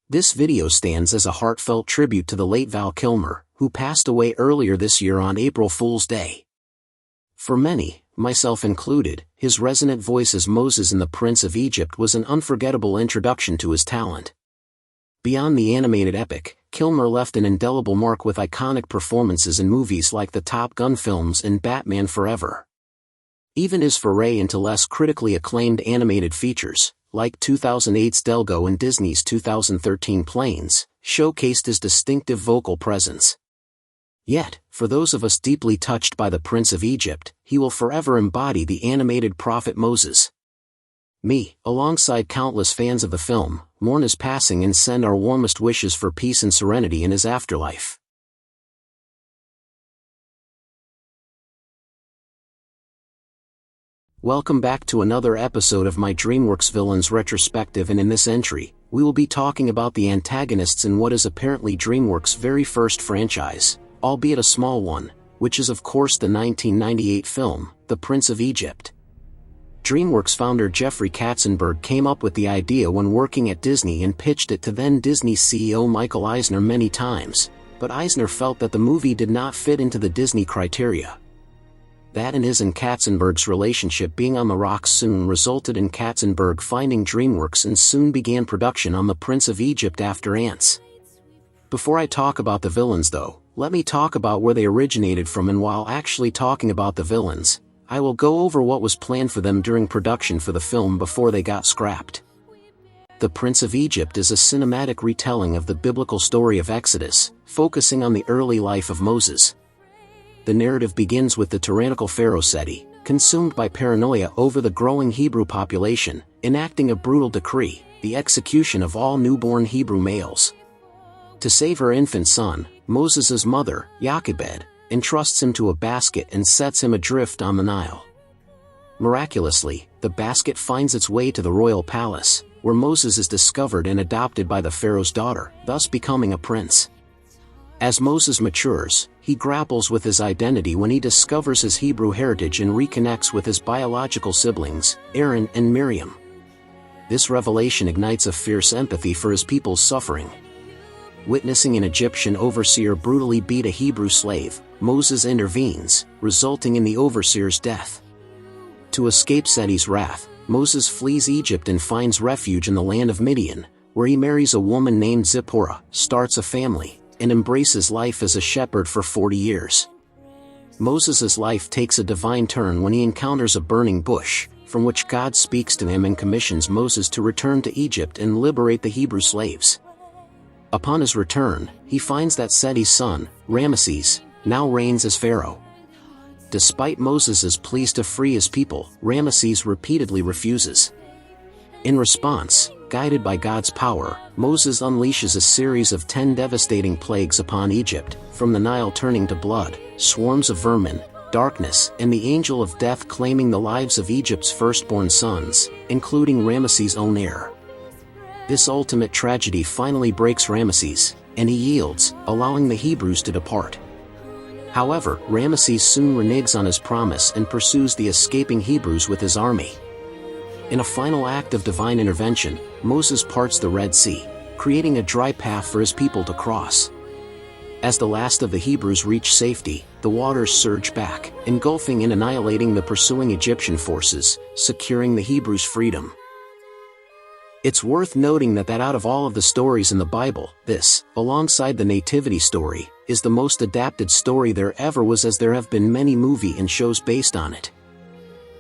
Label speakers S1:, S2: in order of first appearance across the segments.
S1: This video stands as a heartfelt tribute to the late Val Kilmer, who passed away earlier this year on April Fool's Day. For many, myself included, his resonant voice as Moses in The Prince of Egypt was an unforgettable introduction to his talent. Beyond the animated epic, Kilmer left an indelible mark with iconic performances in movies like the Top Gun films and Batman Forever. Even his foray into less critically acclaimed animated features, like 2008's Delgo and Disney's 2013 Planes, showcased his distinctive vocal presence. Yet, for those of us deeply touched by The Prince of Egypt, he will forever embody the animated prophet Moses. We, alongside countless fans of the film, mourn his passing and send our warmest wishes for peace and serenity in his afterlife. Welcome back to another episode of my Dreamworks Villains Retrospective, and in this entry, we will be talking about the antagonists in what is apparently Dreamworks' very first franchise, albeit a small one, which is of course the 1998 film, The Prince of Egypt. Dreamworks founder Jeffrey Katzenberg came up with the idea when working at Disney and pitched it to then Disney CEO Michael Eisner many times, but Eisner felt that the movie did not fit into the Disney criteria. That and his and Katzenberg's relationship being on the rocks soon resulted in Katzenberg finding Dreamworks and soon began production on The Prince of Egypt after Ants. Before I talk about the villains though, let me talk about where they originated from, and while actually talking about the villains, I will go over what was planned for them during production for the film before they got scrapped. The Prince of Egypt is a cinematic retelling of the biblical story of Exodus, focusing on the early life of Moses. The narrative begins with the tyrannical Pharaoh Seti, consumed by paranoia over the growing Hebrew population, enacting a brutal decree, the execution of all newborn Hebrew males. To save her infant son, Moses' mother, Jochebed, entrusts him to a basket and sets him adrift on the Nile. Miraculously, the basket finds its way to the royal palace, where Moses is discovered and adopted by the pharaoh's daughter, thus becoming a prince. As Moses matures, he grapples with his identity when he discovers his Hebrew heritage and reconnects with his biological siblings, Aaron and Miriam. This revelation ignites a fierce empathy for his people's suffering. Witnessing an Egyptian overseer brutally beat a Hebrew slave, Moses intervenes, resulting in the overseer's death. To escape Seti's wrath, Moses flees Egypt and finds refuge in the land of Midian, where he marries a woman named Zipporah, starts a family, and embraces life as a shepherd for 40 years. Moses' life takes a divine turn when he encounters a burning bush, from which God speaks to him and commissions Moses to return to Egypt and liberate the Hebrew slaves. Upon his return, he finds that Seti's son, Ramesses, now reigns as Pharaoh. Despite Moses' pleas to free his people, Ramesses repeatedly refuses. In response, guided by God's power, Moses unleashes a series of 10 devastating plagues upon Egypt, from the Nile turning to blood, swarms of vermin, darkness, and the angel of death claiming the lives of Egypt's firstborn sons, including Ramesses' own heir. This ultimate tragedy finally breaks Ramesses, and he yields, allowing the Hebrews to depart. However, Ramesses soon reneges on his promise and pursues the escaping Hebrews with his army. In a final act of divine intervention, Moses parts the Red Sea, creating a dry path for his people to cross. As the last of the Hebrews reach safety, the waters surge back, engulfing and annihilating the pursuing Egyptian forces, securing the Hebrews' freedom. It's worth noting that out of all of the stories in the Bible, this, alongside the Nativity story, is the most adapted story there ever was, as there have been many movie and shows based on it.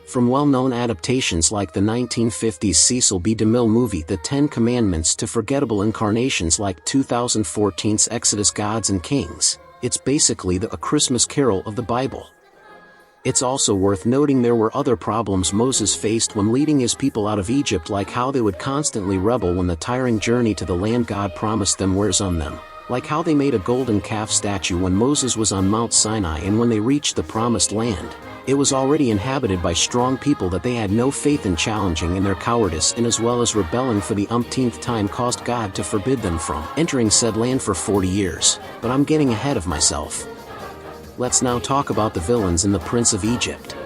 S1: From well-known adaptations like the 1950s Cecil B. DeMille movie The Ten Commandments to forgettable incarnations like 2014's Exodus Gods and Kings, it's basically A Christmas Carol of the Bible. It's also worth noting there were other problems Moses faced when leading his people out of Egypt, like how they would constantly rebel when the tiring journey to the land God promised them wears on them, like how they made a golden calf statue when Moses was on Mount Sinai, and when they reached the promised land, it was already inhabited by strong people that they had no faith in challenging, and their cowardice and as well as rebelling for the umpteenth time caused God to forbid them from entering said land for 40 years, but I'm getting ahead of myself. Let's now talk about the villains in The Prince of Egypt.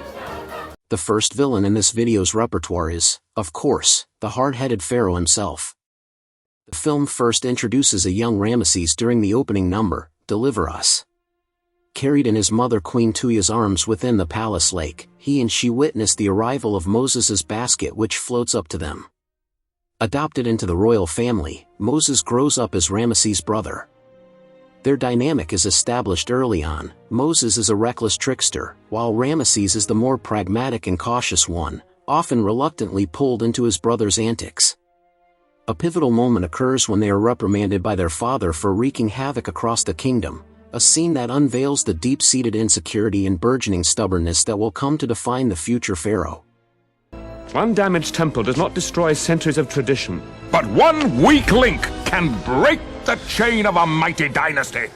S1: The first villain in this video's repertoire is, of course, the hard-headed Pharaoh himself. The film first introduces a young Ramesses during the opening number, Deliver Us. Carried in his mother Queen Tuya's arms within the palace lake, he and she witness the arrival of Moses's basket which floats up to them. Adopted into the royal family, Moses grows up as Ramesses' brother. Their dynamic is established early on. Moses is a reckless trickster, while Ramesses is the more pragmatic and cautious one, often reluctantly pulled into his brother's antics. A pivotal moment occurs when they are reprimanded by their father for wreaking havoc across the kingdom, a scene that unveils the deep-seated insecurity and burgeoning stubbornness that will come to define the future pharaoh.
S2: One damaged temple does not destroy centuries of tradition, but one weak link can break the chain of a mighty dynasty.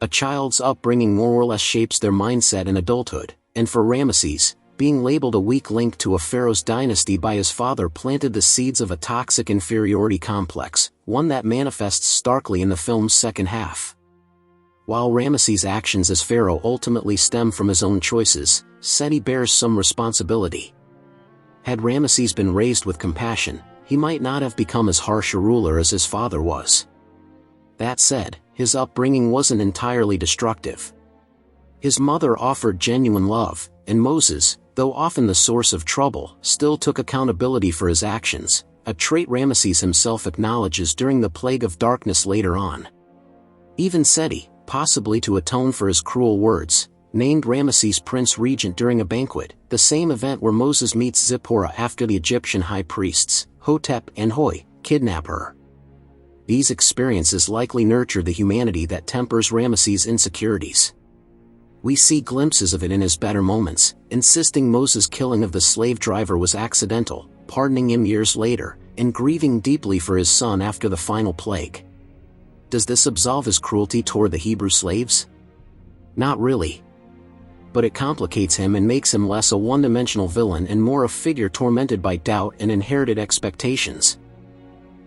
S1: A child's upbringing more or less shapes their mindset in adulthood, and for Ramesses, being labeled a weak link to a pharaoh's dynasty by his father planted the seeds of a toxic inferiority complex, one that manifests starkly in the film's second half. While Ramesses' actions as pharaoh ultimately stem from his own choices, Seti bears some responsibility. Had Ramesses been raised with compassion, he might not have become as harsh a ruler as his father was. That said, his upbringing wasn't entirely destructive. His mother offered genuine love, and Moses, though often the source of trouble, still took accountability for his actions, a trait Ramesses himself acknowledges during the Plague of Darkness later on. Even Seti, possibly to atone for his cruel words, named Ramesses Prince Regent during a banquet, the same event where Moses meets Zipporah after the Egyptian high priests, Hotep and Hoi, kidnap her. These experiences likely nurtured the humanity that tempers Ramesses' insecurities. We see glimpses of it in his better moments, insisting Moses' killing of the slave driver was accidental, pardoning him years later, and grieving deeply for his son after the final plague. Does this absolve his cruelty toward the Hebrew slaves? Not really. But it complicates him and makes him less a one-dimensional villain and more a figure tormented by doubt and inherited expectations.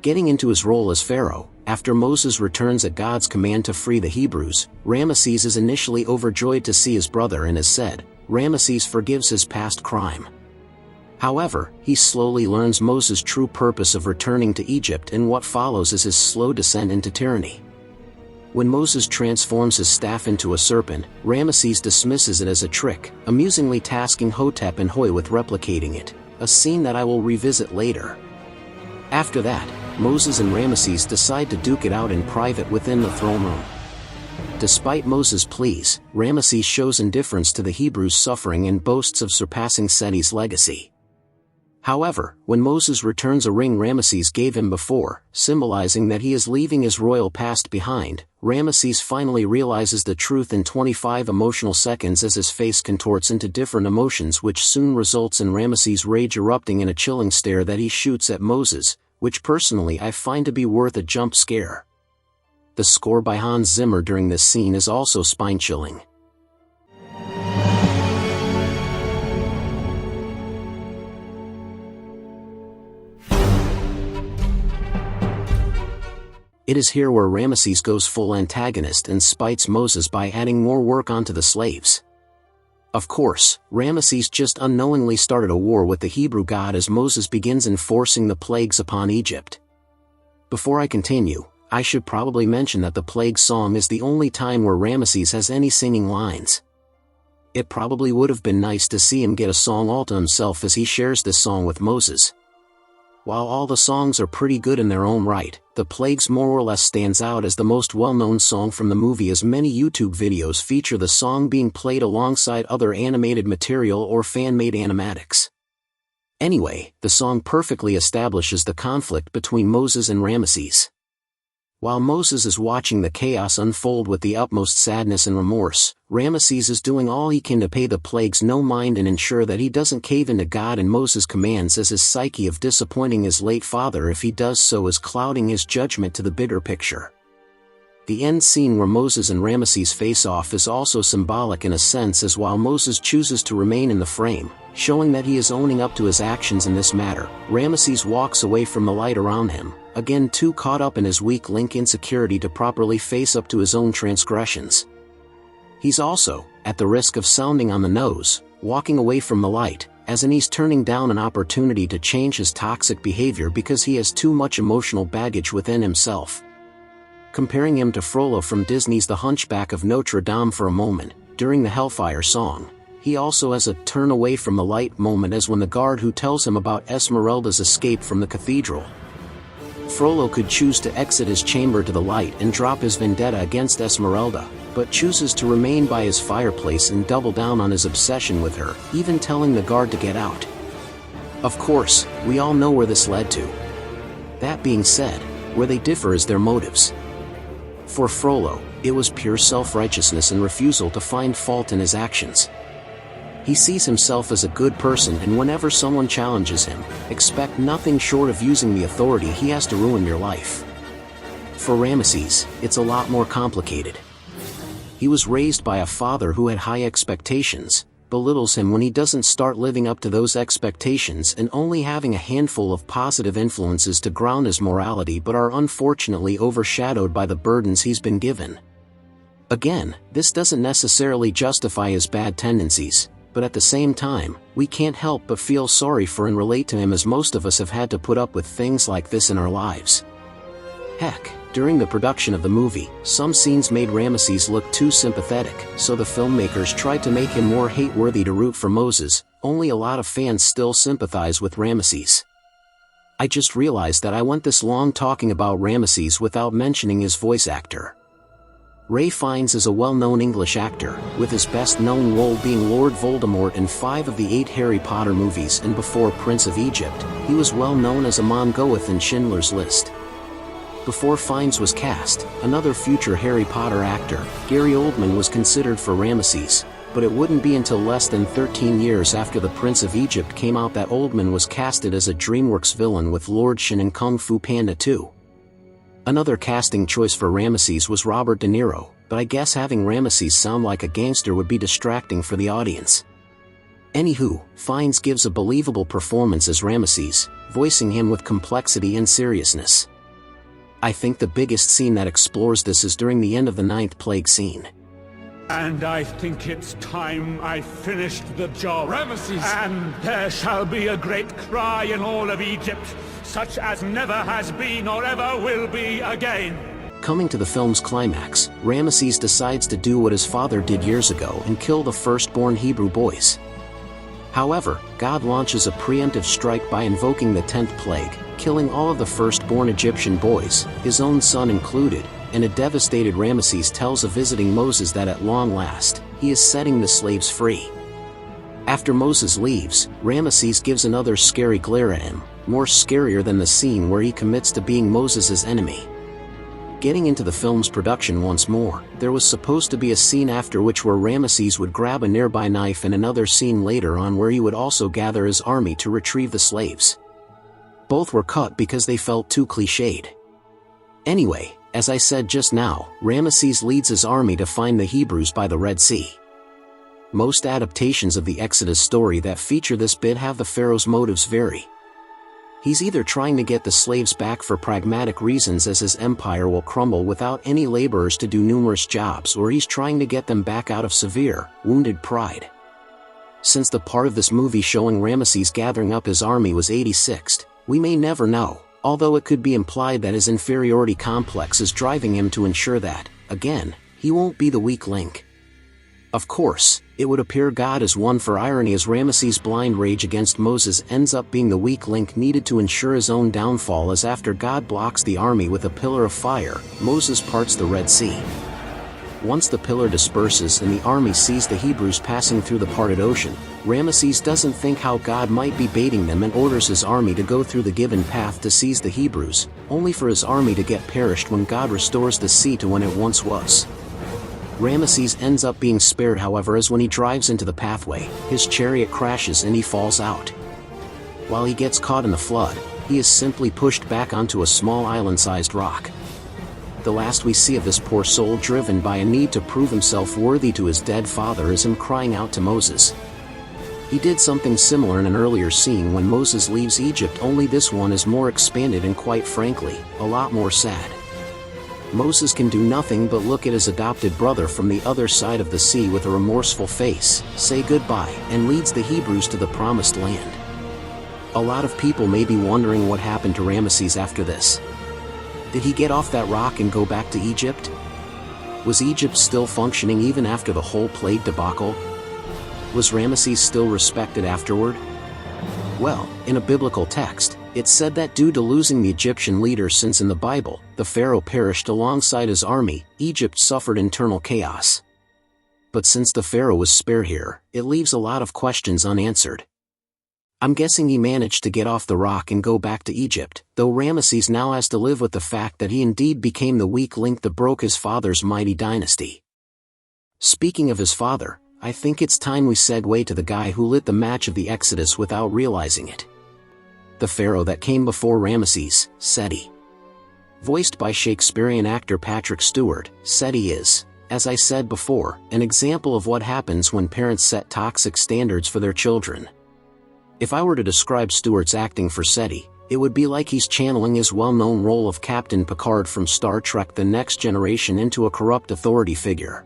S1: Getting into his role as pharaoh, after Moses returns at God's command to free the Hebrews, Ramesses is initially overjoyed to see his brother and is said, Ramesses forgives his past crime. However, he slowly learns Moses' true purpose of returning to Egypt, and what follows is his slow descent into tyranny. When Moses transforms his staff into a serpent, Ramesses dismisses it as a trick, amusingly tasking Hotep and Hoi with replicating it, a scene that I will revisit later. After that, Moses and Ramesses decide to duke it out in private within the throne room. Despite Moses' pleas, Ramesses shows indifference to the Hebrews' suffering and boasts of surpassing Seti's legacy. However, when Moses returns a ring Ramesses gave him before, symbolizing that he is leaving his royal past behind, Ramesses finally realizes the truth in 25 emotional seconds as his face contorts into different emotions, which soon results in Ramesses' rage erupting in a chilling stare that he shoots at Moses, which personally I find to be worth a jump scare. The score by Hans Zimmer during this scene is also spine-chilling. It is here where Ramesses goes full antagonist and spites Moses by adding more work onto the slaves. Of course, Ramesses just unknowingly started a war with the Hebrew god as Moses begins enforcing the plagues upon Egypt. Before I continue, I should probably mention that the plague song is the only time where Ramesses has any singing lines. It probably would have been nice to see him get a song all to himself as he shares this song with Moses. While all the songs are pretty good in their own right, The Plagues more or less stands out as the most well-known song from the movie, as many YouTube videos feature the song being played alongside other animated material or fan-made animatics. Anyway, the song perfectly establishes the conflict between Moses and Ramesses. While Moses is watching the chaos unfold with the utmost sadness and remorse, Ramesses is doing all he can to pay the plagues no mind and ensure that he doesn't cave into God and Moses' commands, as his psyche of disappointing his late father if he does so is clouding his judgment to the bigger picture. The end scene where Moses and Ramesses face off is also symbolic in a sense, as while Moses chooses to remain in the frame, showing that he is owning up to his actions in this matter, Ramesses walks away from the light around him, again too caught up in his weak link insecurity to properly face up to his own transgressions. He's also, at the risk of sounding on the nose, walking away from the light, as in he's turning down an opportunity to change his toxic behavior because he has too much emotional baggage within himself. Comparing him to Frollo from Disney's The Hunchback of Notre Dame for a moment, during the Hellfire song, he also has a turn away from the light moment as when the guard who tells him about Esmeralda's escape from the cathedral. Frollo could choose to exit his chamber to the light and drop his vendetta against Esmeralda, but chooses to remain by his fireplace and double down on his obsession with her, even telling the guard to get out. Of course, we all know where this led to. That being said, where they differ is their motives. For Frollo, it was pure self-righteousness and refusal to find fault in his actions. He sees himself as a good person, and whenever someone challenges him, expect nothing short of using the authority he has to ruin your life. For Ramesses, it's a lot more complicated. He was raised by a father who had high expectations, belittles him when he doesn't start living up to those expectations, and only having a handful of positive influences to ground his morality but are unfortunately overshadowed by the burdens he's been given. Again, this doesn't necessarily justify his bad tendencies, but at the same time, we can't help but feel sorry for and relate to him, as most of us have had to put up with things like this in our lives. Heck, during the production of the movie, some scenes made Ramesses look too sympathetic, so the filmmakers tried to make him more hate-worthy to root for Moses. Only a lot of fans still sympathize with Ramesses. I just realized that I went this long talking about Ramesses without mentioning his voice actor. Ralph Fiennes is a well-known English actor, with his best-known role being Lord Voldemort in 5 of the 8 Harry Potter movies, and before Prince of Egypt, he was well known as Amon Goeth in Schindler's List. Before Fiennes was cast, another future Harry Potter actor, Gary Oldman, was considered for Ramesses, but it wouldn't be until less than 13 years after The Prince of Egypt came out that Oldman was casted as a Dreamworks villain with Lord Shin in Kung Fu Panda 2. Another casting choice for Ramesses was Robert De Niro, but I guess having Ramesses sound like a gangster would be distracting for the audience. Anywho, Fiennes gives a believable performance as Ramesses, voicing him with complexity and seriousness. I think the biggest scene that explores this is during the end of the 9th plague scene.
S2: And I think it's time I finished the job.
S3: Ramesses!
S2: And there shall be a great cry in all of Egypt, such as never has been or ever will be again.
S1: Coming to the film's climax, Ramesses decides to do what his father did years ago and kill the firstborn Hebrew boys. However, God launches a preemptive strike by invoking the 10th plague, killing all of the firstborn Egyptian boys, his own son included, and a devastated Ramesses tells a visiting Moses that at long last, he is setting the slaves free. After Moses leaves, Ramesses gives another scary glare at him, more scarier than the scene where he commits to being Moses' enemy. Getting into the film's production once more, there was supposed to be a scene after which where Ramesses would grab a nearby knife, and another scene later on where he would also gather his army to retrieve the slaves. Both were cut because they felt too cliched. Anyway, as I said just now, Ramesses leads his army to find the Hebrews by the Red Sea. Most adaptations of the Exodus story that feature this bit have the Pharaoh's motives vary. He's either trying to get the slaves back for pragmatic reasons, as his empire will crumble without any laborers to do numerous jobs, or he's trying to get them back out of severe, wounded pride. Since the part of this movie showing Ramesses gathering up his army was 86th, we may never know, although it could be implied that his inferiority complex is driving him to ensure that, again, he won't be the weak link. Of course, it would appear God is one for irony, as Ramesses' blind rage against Moses ends up being the weak link needed to ensure his own downfall, as after God blocks the army with a pillar of fire, Moses parts the Red Sea. Once the pillar disperses and the army sees the Hebrews passing through the parted ocean, Ramesses doesn't think how God might be baiting them and orders his army to go through the given path to seize the Hebrews, only for his army to get perished when God restores the sea to when it once was. Ramesses ends up being spared, however, as when he drives into the pathway, his chariot crashes and he falls out. While he gets caught in the flood, he is simply pushed back onto a small island-sized rock. The last we see of this poor soul, driven by a need to prove himself worthy to his dead father, is him crying out to Moses. He did something similar in an earlier scene when Moses leaves Egypt, only this one is more expanded and, quite frankly, a lot more sad. Moses can do nothing but look at his adopted brother from the other side of the sea with a remorseful face, say goodbye, and leads the Hebrews to the promised land. A lot of people may be wondering what happened to Ramesses after this. Did he get off that rock and go back to Egypt? Was Egypt still functioning even after the whole plague debacle? Was Ramesses still respected afterward? Well, in a biblical text, it said that due to losing the Egyptian leader, since in the Bible, the Pharaoh perished alongside his army, Egypt suffered internal chaos. But since the Pharaoh was spared here, it leaves a lot of questions unanswered. I'm guessing he managed to get off the rock and go back to Egypt, though Ramesses now has to live with the fact that he indeed became the weak link that broke his father's mighty dynasty. Speaking of his father, I think it's time we segue to the guy who lit the match of the Exodus without realizing it. The pharaoh that came before Ramesses, Seti. Voiced by Shakespearean actor Patrick Stewart, Seti is, as I said before, an example of what happens when parents set toxic standards for their children. If I were to describe Stewart's acting for Seti, it would be like he's channeling his well-known role of Captain Picard from Star Trek The Next Generation into a corrupt authority figure.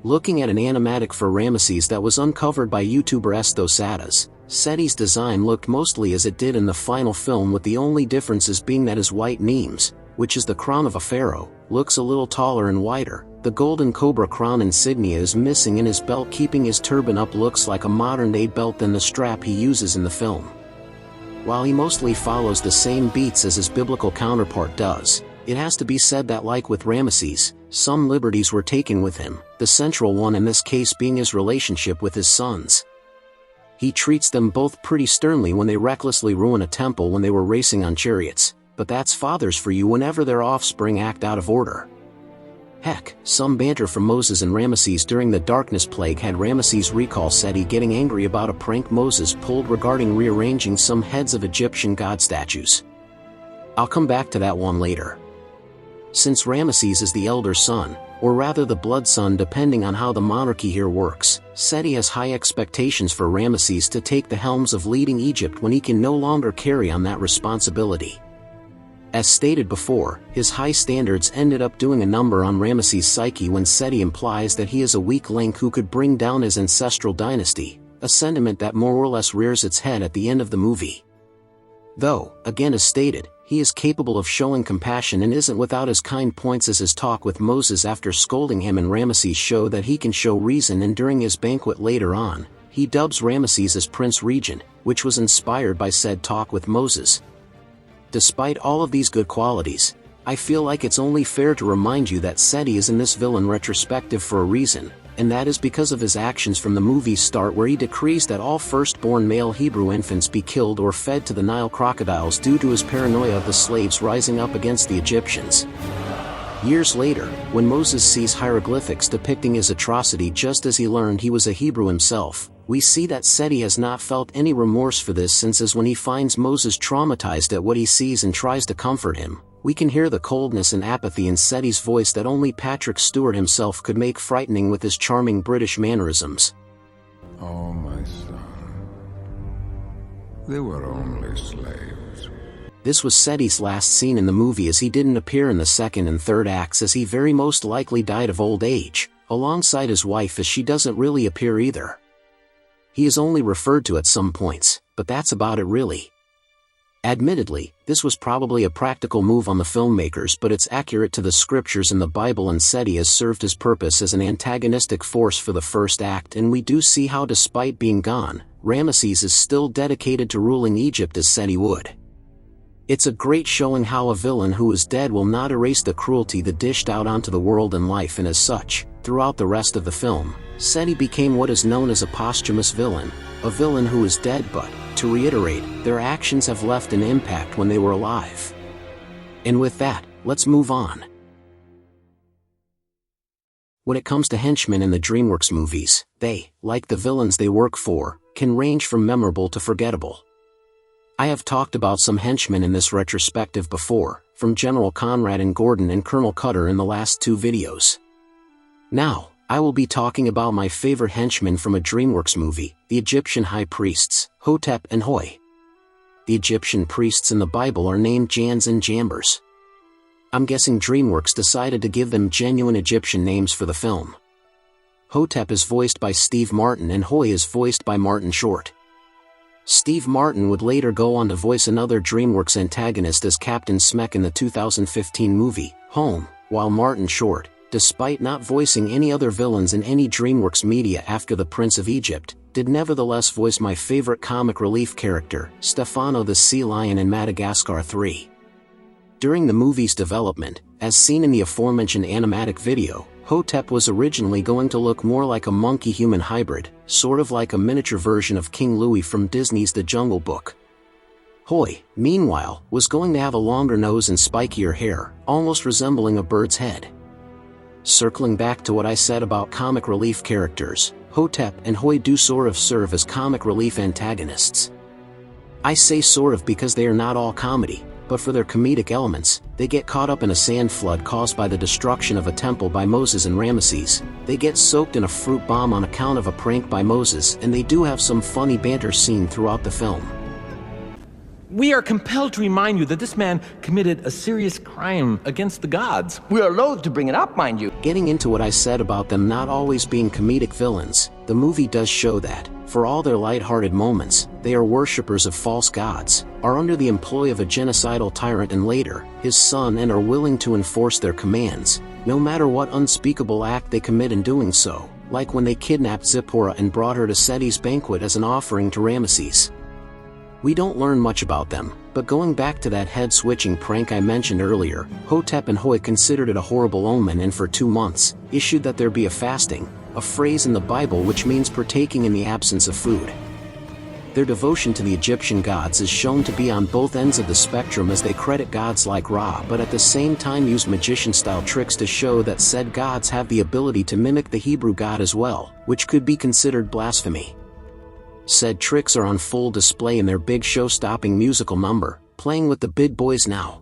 S1: Looking at an animatic for Ramesses that was uncovered by YouTuber Estosadas, Seti's design looked mostly as it did in the final film, with the only differences being that his white Nemes, which is the crown of a pharaoh, looks a little taller and wider. The golden cobra crown insignia is missing, and his belt keeping his turban up looks like a modern-day belt than the strap he uses in the film. While he mostly follows the same beats as his biblical counterpart does, it has to be said that, like with Ramesses, some liberties were taken with him, the central one in this case being his relationship with his sons. He treats them both pretty sternly when they recklessly ruin a temple when they were racing on chariots, but that's fathers for you whenever their offspring act out of order. Heck, some banter from Moses and Ramesses during the darkness plague had Ramesses recall Seti getting angry about a prank Moses pulled regarding rearranging some heads of Egyptian god statues. I'll come back to that one later. Since Ramesses is the elder son, or rather the blood son depending on how the monarchy here works, Seti has high expectations for Ramesses to take the helms of leading Egypt when he can no longer carry on that responsibility. As stated before, his high standards ended up doing a number on Ramesses' psyche when Seti implies that he is a weak link who could bring down his ancestral dynasty, a sentiment that more or less rears its head at the end of the movie. Though, again as stated, he is capable of showing compassion and isn't without his kind points, as his talk with Moses after scolding him and Ramesses show that he can show reason, and during his banquet later on, he dubs Ramesses as Prince Regent, which was inspired by said talk with Moses. Despite all of these good qualities, I feel like it's only fair to remind you that Seti is in this villain retrospective for a reason, and that is because of his actions from the movie's start, where he decrees that all firstborn male Hebrew infants be killed or fed to the Nile crocodiles due to his paranoia of the slaves rising up against the Egyptians. Years later, when Moses sees hieroglyphics depicting his atrocity just as he learned he was a Hebrew himself, we see that Seti has not felt any remorse for this, since as when he finds Moses traumatized at what he sees and tries to comfort him, we can hear the coldness and apathy in Seti's voice that only Patrick Stewart himself could make frightening with his charming British mannerisms.
S3: Oh, my son, they were only slaves.
S1: This was Seti's last scene in the movie, as he didn't appear in the second and third acts, as he very most likely died of old age, alongside his wife, as she doesn't really appear either. He is only referred to at some points, but that's about it really. Admittedly, this was probably a practical move on the filmmakers, but it's accurate to the scriptures in the Bible, and Seti has served his purpose as an antagonistic force for the first act, and we do see how, despite being gone, Ramesses is still dedicated to ruling Egypt as Seti would. It's a great showing how a villain who is dead will not erase the cruelty that dished out onto the world and life, and as such, throughout the rest of the film, Seti became what is known as a posthumous villain, a villain who is dead, but, to reiterate, their actions have left an impact when they were alive. And with that, let's move on. When it comes to henchmen in the Dreamworks movies, they, like the villains they work for, can range from memorable to forgettable. I have talked about some henchmen in this retrospective before, from General Conrad and Gordon and Colonel Cutter in the last two videos. Now, I will be talking about my favorite henchmen from a Dreamworks movie, the Egyptian high priests, Hotep and Hoi. The Egyptian priests in the Bible are named Jans and Jambers. I'm guessing DreamWorks decided to give them genuine Egyptian names for the film. Hotep is voiced by Steve Martin and Hoy is voiced by Martin Short. Steve Martin would later go on to voice another DreamWorks antagonist as Captain Smek in the 2015 movie, Home, while Martin Short, despite not voicing any other villains in any DreamWorks media after The Prince of Egypt, did nevertheless voice my favorite comic relief character, Stefano the Sea Lion in Madagascar 3. During the movie's development, as seen in the aforementioned animatic video, Hotep was originally going to look more like a monkey-human hybrid, sort of like a miniature version of King Louie from Disney's The Jungle Book. Hoy, meanwhile, was going to have a longer nose and spikier hair, almost resembling a bird's head. Circling back to what I said about comic relief characters, Hotep and Hoy do sort of serve as comic relief antagonists. I say sort of because they are not all comedy, but for their comedic elements, they get caught up in a sand flood caused by the destruction of a temple by Moses and Ramesses, they get soaked in a fruit bomb on account of a prank by Moses, and they do have some funny banter seen throughout the film.
S4: We are compelled to remind you that this man committed a serious crime against the gods.
S5: We are loath to bring it up, mind you.
S1: Getting into what I said about them not always being comedic villains, the movie does show that, for all their light-hearted moments, they are worshippers of false gods, are under the employ of a genocidal tyrant and later, his son, and are willing to enforce their commands, no matter what unspeakable act they commit in doing so, like when they kidnapped Zipporah and brought her to Seti's banquet as an offering to Ramesses. We don't learn much about them, but going back to that head-switching prank I mentioned earlier, Hotep and Hoy considered it a horrible omen and for 2 months, issued that there be a fasting, a phrase in the Bible which means partaking in the absence of food. Their devotion to the Egyptian gods is shown to be on both ends of the spectrum as they credit gods like Ra but at the same time use magician-style tricks to show that said gods have the ability to mimic the Hebrew God as well, which could be considered blasphemy. Said tricks are on full display in their big show-stopping musical number, Playing with the Big Boys Now.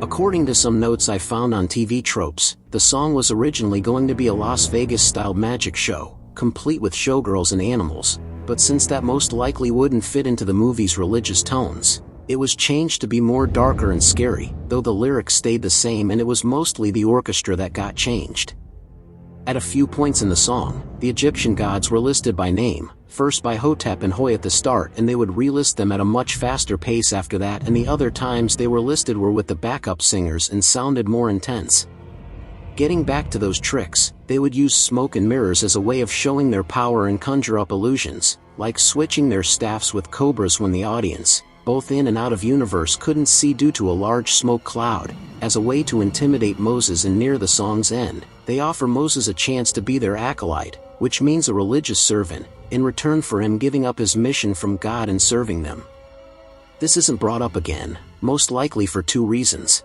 S1: According to some notes I found on TV Tropes, the song was originally going to be a Las Vegas-style magic show, complete with showgirls and animals, but since that most likely wouldn't fit into the movie's religious tones, it was changed to be more darker and scary, though the lyrics stayed the same and it was mostly the orchestra that got changed. At a few points in the song, the Egyptian gods were listed by name, first by Hotep and Hoy at the start, and they would relist them at a much faster pace after that, and the other times they were listed were with the backup singers and sounded more intense. Getting back to those tricks, they would use smoke and mirrors as a way of showing their power and conjure up illusions, like switching their staffs with cobras when the audience, both in and out of universe, couldn't see due to a large smoke cloud. As a way to intimidate Moses, and near the song's end, they offer Moses a chance to be their acolyte, which means a religious servant, in return for him giving up his mission from God and serving them. This isn't brought up again, most likely for 2 reasons.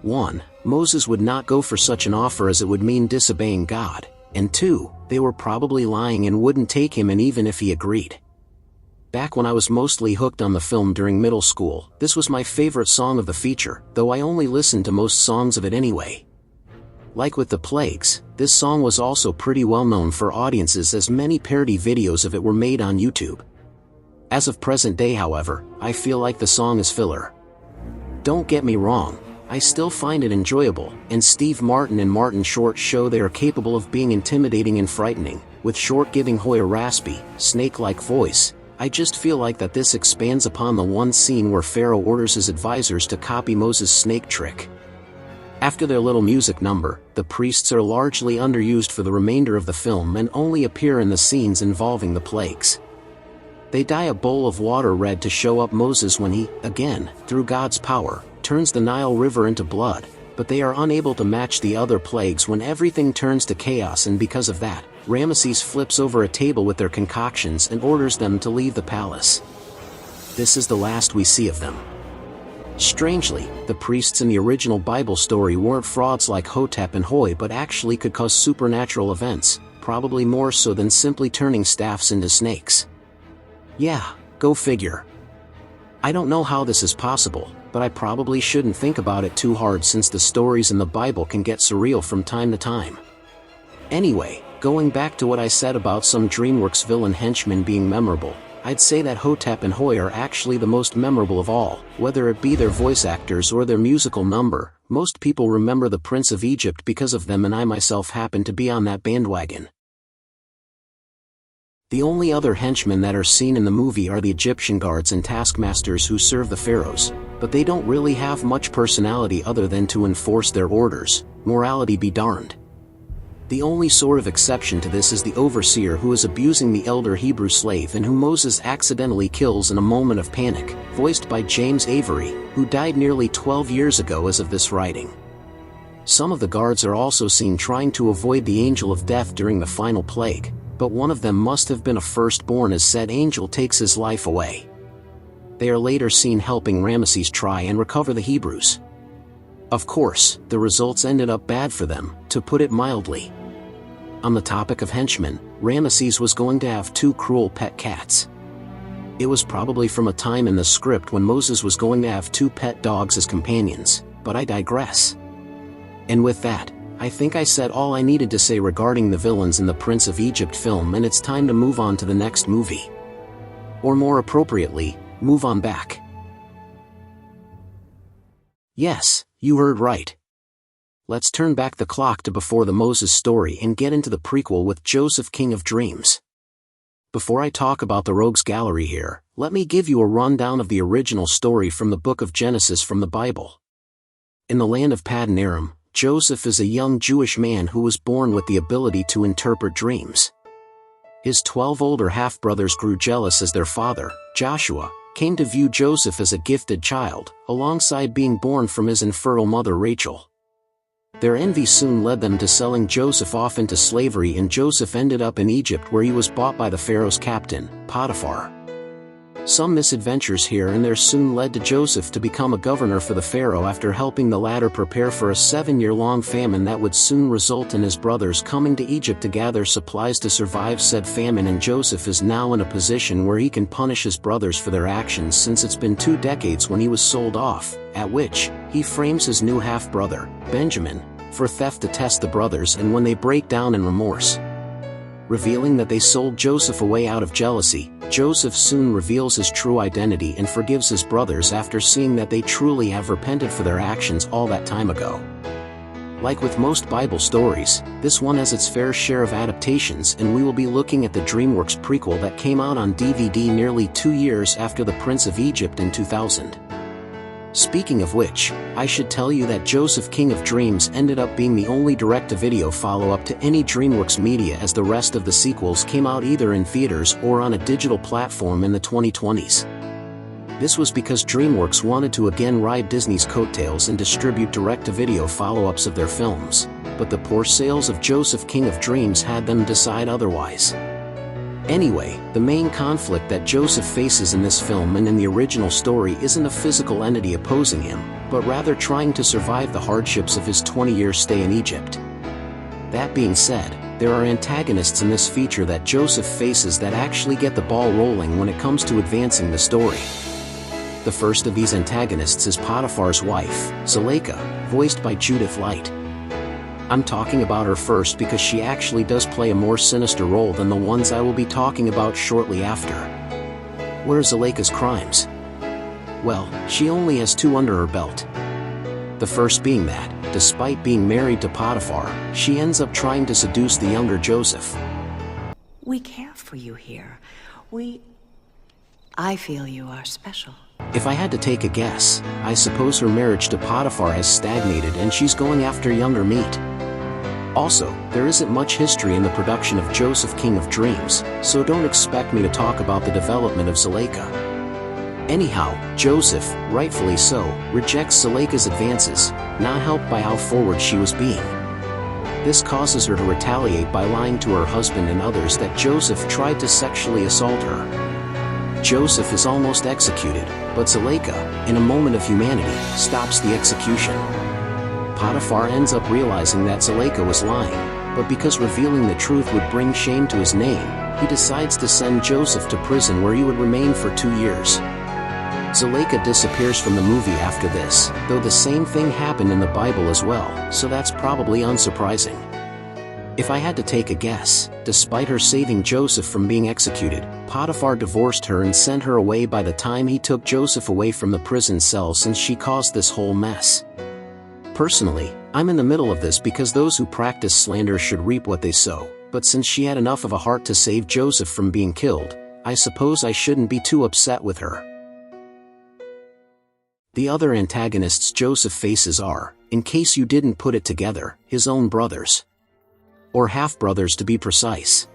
S1: 1. Moses would not go for such an offer as it would mean disobeying God, and 2. They were probably lying and wouldn't take him in even if he agreed. Back when I was mostly hooked on the film during middle school, this was my favorite song of the feature, though I only listened to most songs of it anyway. Like with the plagues, this song was also pretty well known for audiences as many parody videos of it were made on YouTube. As of present day, however, I feel like the song is filler. Don't get me wrong, I still find it enjoyable, and Steve Martin and Martin Short show they are capable of being intimidating and frightening, with Short giving Hoy a raspy, snake-like voice. I just feel like that this expands upon the one scene where Pharaoh orders his advisors to copy Moses' snake trick. After their little music number, the priests are largely underused for the remainder of the film and only appear in the scenes involving the plagues. They dye a bowl of water red to show up Moses when he, again, through God's power, turns the Nile River into blood, but they are unable to match the other plagues when everything turns to chaos, and because of that, Ramesses flips over a table with their concoctions and orders them to leave the palace. This is the last we see of them. Strangely, the priests in the original Bible story weren't frauds like Hotep and Hoy, but actually could cause supernatural events, probably more so than simply turning staffs into snakes. Yeah, go figure. I don't know how this is possible, but I probably shouldn't think about it too hard since the stories in the Bible can get surreal from time to time. Anyway, going back to what I said about some DreamWorks villain henchmen being memorable, I'd say that Hotep and Hoy are actually the most memorable of all. Whether it be their voice actors or their musical number, most people remember the Prince of Egypt because of them, and I myself happen to be on that bandwagon. The only other henchmen that are seen in the movie are the Egyptian guards and taskmasters who serve the pharaohs, but they don't really have much personality other than to enforce their orders. Morality be darned. The only sort of exception to this is the overseer, who is abusing the elder Hebrew slave and who Moses accidentally kills in a moment of panic, voiced by James Avery, who died nearly 12 years ago as of this writing. Some of the guards are also seen trying to avoid the angel of death during the final plague, but one of them must have been a firstborn, as said angel takes his life away. They are later seen helping Ramesses try and recover the Hebrews. Of course, the results ended up bad for them, to put it mildly. On the topic of henchmen, Ramesses was going to have 2 cruel pet cats. It was probably from a time in the script when Moses was going to have 2 pet dogs as companions, but I digress. And with that, I think I said all I needed to say regarding the villains in the Prince of Egypt film, and it's time to move on to the next movie. Or more appropriately, move on back. Yes, you heard right. Let's turn back the clock to before the Moses story and get into the prequel with Joseph, King of Dreams. Before I talk about the Rogues Gallery here, let me give you a rundown of the original story from the book of Genesis from the Bible. In the land of Paddan Aram, Joseph is a young Jewish man who was born with the ability to interpret dreams. His 12 older half-brothers grew jealous as their father, Joshua, came to view Joseph as a gifted child, alongside being born from his infertile mother Rachel. Their envy soon led them to selling Joseph off into slavery, and Joseph ended up in Egypt, where he was bought by the Pharaoh's captain, Potiphar. Some misadventures here and there soon led to Joseph to become a governor for the Pharaoh after helping the latter prepare for a 7-year-long famine that would soon result in his brothers coming to Egypt to gather supplies to survive said famine, and Joseph is now in a position where he can punish his brothers for their actions, since it's been 2 decades when he was sold off, at which, he frames his new half-brother, Benjamin, for theft to test the brothers, and when they break down in remorse, revealing that they sold Joseph away out of jealousy, Joseph soon reveals his true identity and forgives his brothers after seeing that they truly have repented for their actions all that time ago. Like with most Bible stories, this one has its fair share of adaptations, and we will be looking at the Dreamworks prequel that came out on DVD nearly 2 years after The Prince of Egypt in 2000. Speaking of which, I should tell you that Joseph, King of Dreams ended up being the only direct-to-video follow-up to any Dreamworks media, as the rest of the sequels came out either in theaters or on a digital platform in the 2020s. This was because Dreamworks wanted to again ride Disney's coattails and distribute direct-to-video follow-ups of their films, but the poor sales of Joseph, King of Dreams had them decide otherwise. Anyway, the main conflict that Joseph faces in this film and in the original story isn't a physical entity opposing him, but rather trying to survive the hardships of his 20-year stay in Egypt. That being said, there are antagonists in this feature that Joseph faces that actually get the ball rolling when it comes to advancing the story. The first of these antagonists is Potiphar's wife, Zuleika, voiced by Judith Light. I'm talking about her first because she actually does play a more sinister role than the ones I will be talking about shortly after. What are Zuleika's crimes? Well, she only has 2 under her belt. The first being that, despite being married to Potiphar, she ends up trying to seduce the younger Joseph.
S6: We care for you here. I feel you are special.
S1: If I had to take a guess, I suppose her marriage to Potiphar has stagnated and she's going after younger meat. Also, there isn't much history in the production of Joseph, King of Dreams, so don't expect me to talk about the development of Zuleika. Anyhow, Joseph, rightfully so, rejects Zuleika's advances, not helped by how forward she was being. This causes her to retaliate by lying to her husband and others that Joseph tried to sexually assault her. Joseph is almost executed, but Zuleika, in a moment of humanity, stops the execution. Potiphar ends up realizing that Zuleika was lying, but because revealing the truth would bring shame to his name, he decides to send Joseph to prison where he would remain for 2 years. Zuleika disappears from the movie after this, though the same thing happened in the Bible as well, so that's probably unsurprising. If I had to take a guess, despite her saving Joseph from being executed, Potiphar divorced her and sent her away by the time he took Joseph away from the prison cell since she caused this whole mess. Personally, I'm in the middle of this because those who practice slander should reap what they sow, but since she had enough of a heart to save Joseph from being killed, I suppose I shouldn't be too upset with her. The other antagonists Joseph faces are, in case you didn't put it together, his own brothers. Or half-brothers to be precise.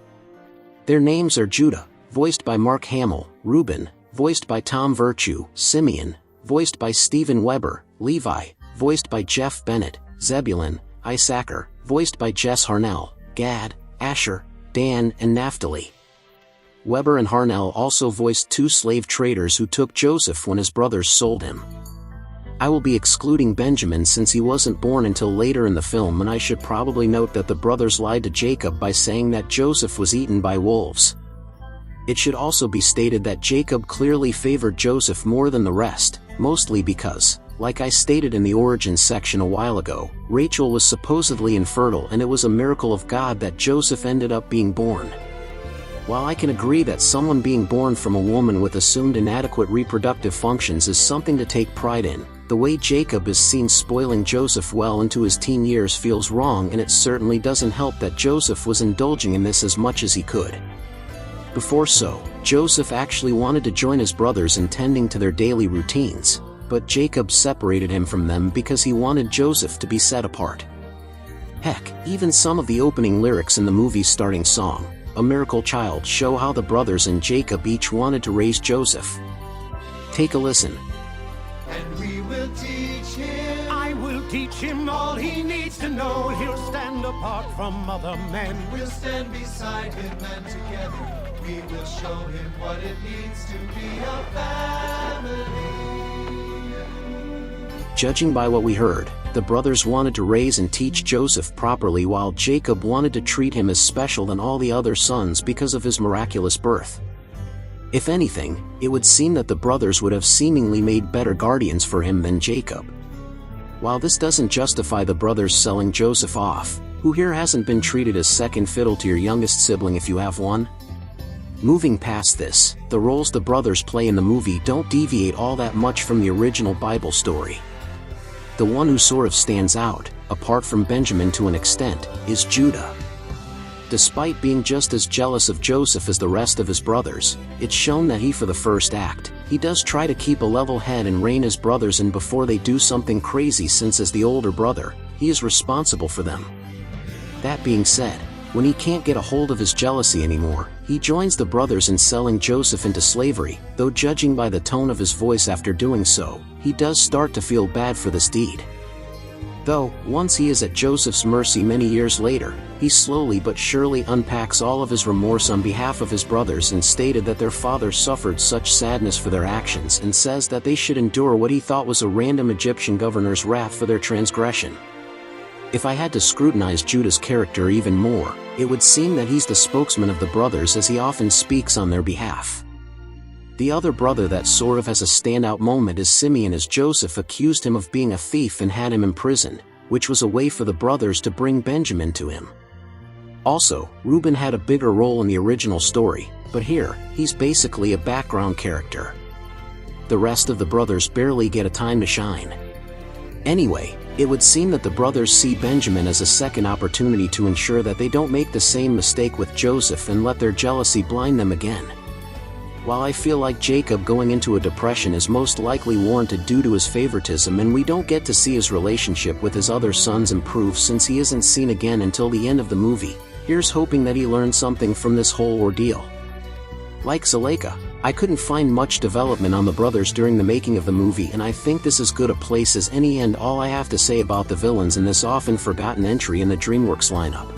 S1: Their names are Judah, voiced by Mark Hamill, Reuben, voiced by Tom Virtue, Simeon, voiced by Steven Weber, Levi, voiced by Jeff Bennett, Zebulun, Issachar, voiced by Jess Harnell, Gad, Asher, Dan, and Naphtali. Weber and Harnell also voiced 2 slave traders who took Joseph when his brothers sold him. I will be excluding Benjamin since he wasn't born until later in the film, and I should probably note that the brothers lied to Jacob by saying that Joseph was eaten by wolves. It should also be stated that Jacob clearly favored Joseph more than the rest, mostly because, like I stated in the origins section a while ago, Rachel was supposedly infertile and it was a miracle of God that Joseph ended up being born. While I can agree that someone being born from a woman with assumed inadequate reproductive functions is something to take pride in, the way Jacob is seen spoiling Joseph well into his teen years feels wrong, and it certainly doesn't help that Joseph was indulging in this as much as he could. Before Joseph actually wanted to join his brothers in tending to their daily routines, but Jacob separated him from them because he wanted Joseph to be set apart. Heck, even some of the opening lyrics in the movie's starting song, A Miracle Child, show how the brothers and Jacob each wanted to raise Joseph. Take a listen.
S7: And we will teach him. I will teach him all he needs to know. He'll stand apart from other men. We'll stand beside him, and together we will show him what it means to be a family.
S1: Judging by what we heard, the brothers wanted to raise and teach Joseph properly, while Jacob wanted to treat him as special than all the other sons because of his miraculous birth. If anything, it would seem that the brothers would have seemingly made better guardians for him than Jacob. While this doesn't justify the brothers selling Joseph off, who here hasn't been treated as second fiddle to your youngest sibling if you have one? Moving past this, the roles the brothers play in the movie don't deviate all that much from the original Bible story. The one who sort of stands out, apart from Benjamin to an extent, is Judah. Despite being just as jealous of Joseph as the rest of his brothers, it's shown that for the first act, he does try to keep a level head and rein his brothers in before they do something crazy, since as the older brother, he is responsible for them. That being said, when he can't get a hold of his jealousy anymore, he joins the brothers in selling Joseph into slavery, though judging by the tone of his voice after doing so, he does start to feel bad for this deed. Though, once he is at Joseph's mercy many years later, he slowly but surely unpacks all of his remorse on behalf of his brothers and stated that their father suffered such sadness for their actions, and says that they should endure what he thought was a random Egyptian governor's wrath for their transgression. If I had to scrutinize Judah's character even more, it would seem that he's the spokesman of the brothers, as he often speaks on their behalf. The other brother that sort of has a standout moment is Simeon, as Joseph accused him of being a thief and had him imprisoned, which was a way for the brothers to bring Benjamin to him. Also, Reuben had a bigger role in the original story, but here, he's basically a background character. The rest of the brothers barely get a time to shine. Anyway, it would seem that the brothers see Benjamin as a second opportunity to ensure that they don't make the same mistake with Joseph and let their jealousy blind them again. While I feel like Jacob going into a depression is most likely warranted due to his favoritism, and we don't get to see his relationship with his other sons improve since he isn't seen again until the end of the movie, here's hoping that he learned something from this whole ordeal. Like Zuleika, I couldn't find much development on the brothers during the making of the movie, and I think this is good a place as any, and all I have to say about the villains in this often forgotten entry in the Dreamworks lineup.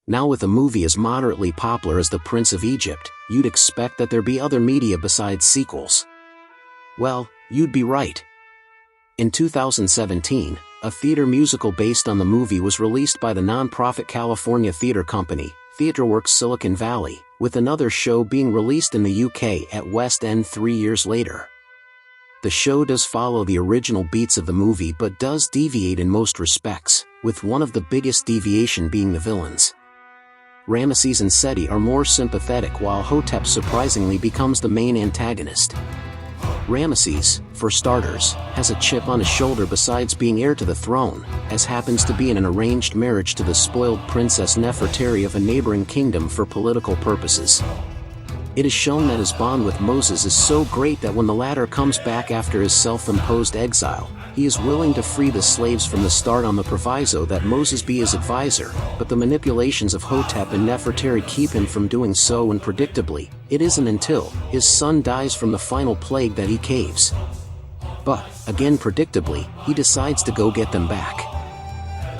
S1: Now, with a movie as moderately popular as The Prince of Egypt, you'd expect that there be other media besides sequels. Well, you'd be right. In 2017, a theater musical based on the movie was released by the non-profit California theater company, Dreamworks Silicon Valley, with another show being released in the UK at West End 3 years later. The show does follow the original beats of the movie but does deviate in most respects, with one of the biggest deviation being the villains. Ramesses and Seti are more sympathetic while Hotep surprisingly becomes the main antagonist. Ramesses, for starters, has a chip on his shoulder besides being heir to the throne, as happens to be in an arranged marriage to the spoiled Princess Nefertari of a neighboring kingdom for political purposes. It is shown that his bond with Moses is so great that when the latter comes back after his self-imposed exile, he is willing to free the slaves from the start on the proviso that Moses be his advisor, but the manipulations of Hotep and Nefertari keep him from doing so, and predictably, it isn't until his son dies from the final plague that he caves. But, again predictably, he decides to go get them back.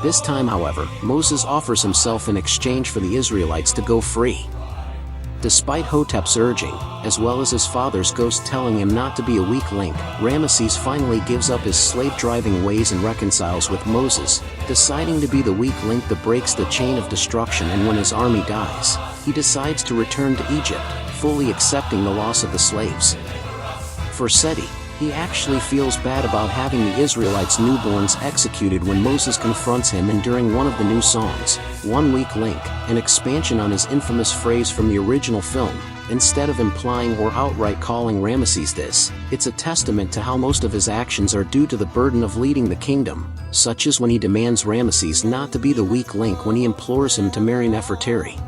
S1: This time, however, Moses offers himself in exchange for the Israelites to go free. Despite Hotep's urging, as well as his father's ghost telling him not to be a weak link, Ramesses finally gives up his slave-driving ways and reconciles with Moses, deciding to be the weak link that breaks the chain of destruction. And when his army dies, he decides to return to Egypt, fully accepting the loss of the slaves. For Seti, he actually feels bad about having the Israelites' newborns executed when Moses confronts him, and during one of the new songs, "One Weak Link," an expansion on his infamous phrase from the original film, instead of implying or outright calling Ramesses this, it's a testament to how most of his actions are due to the burden of leading the kingdom, such as when he demands Ramesses not to be the weak link when he implores him to marry Nefertari.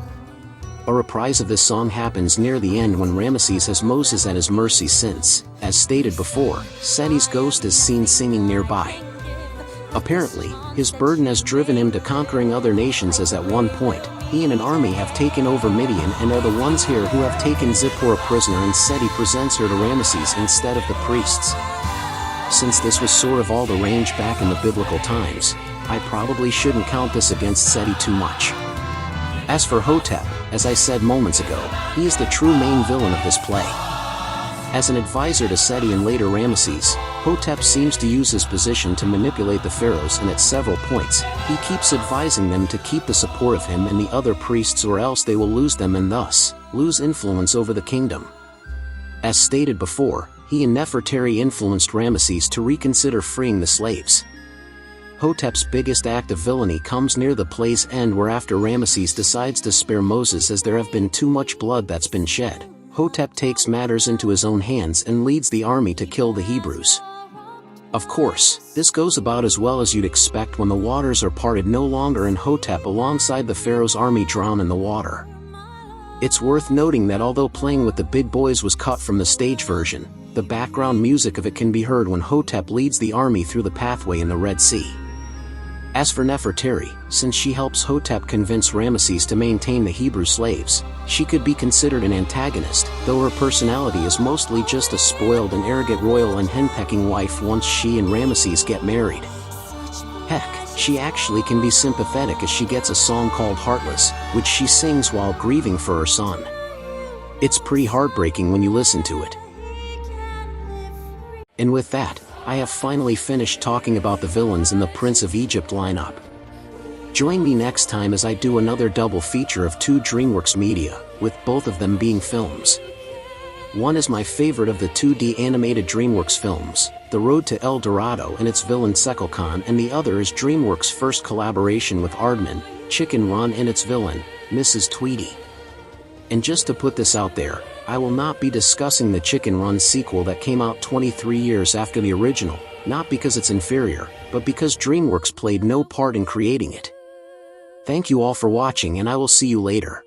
S1: A reprise of this song happens near the end when Ramesses has Moses at his mercy since, as stated before, Seti's ghost is seen singing nearby. Apparently, his burden has driven him to conquering other nations, as at one point, he and an army have taken over Midian and are the ones here who have taken Zipporah prisoner, and Seti presents her to Ramesses instead of the priests. Since this was sort of all the rage back in the biblical times, I probably shouldn't count this against Seti too much. As for Hotep, as I said moments ago, he is the true main villain of this play. As an advisor to Seti and later Ramesses, Hotep seems to use his position to manipulate the pharaohs, and at several points, he keeps advising them to keep the support of him and the other priests, or else they will lose them and thus, lose influence over the kingdom. As stated before, he and Nefertari influenced Ramesses to reconsider freeing the slaves. Hotep's biggest act of villainy comes near the play's end, where after Ramesses decides to spare Moses as there have been too much blood that's been shed, Hotep takes matters into his own hands and leads the army to kill the Hebrews. Of course, this goes about as well as you'd expect when the waters are parted no longer and Hotep alongside the pharaoh's army drown in the water. It's worth noting that although Playing with the Big Boys was cut from the stage version, the background music of it can be heard when Hotep leads the army through the pathway in the Red Sea. As for Nefertari, since she helps Hotep convince Ramesses to maintain the Hebrew slaves, she could be considered an antagonist, though her personality is mostly just a spoiled and arrogant royal and henpecking wife once she and Ramesses get married. Heck, she actually can be sympathetic, as she gets a song called Heartless, which she sings while grieving for her son. It's pretty heartbreaking when you listen to it. And with that, I have finally finished talking about the villains in the Prince of Egypt lineup. Join me next time as I do another double feature of 2 Dreamworks media, with both of them being films. One is my favorite of the 2D animated Dreamworks films, The Road to El Dorado and its villain Sekal Khan, and the other is Dreamworks' first collaboration with Aardman, Chicken Run, and its villain, Mrs. Tweety. And just to put this out there, I will not be discussing the Chicken Run sequel that came out 23 years after the original, not because it's inferior, but because Dreamworks played no part in creating it. Thank you all for watching, and I will see you later.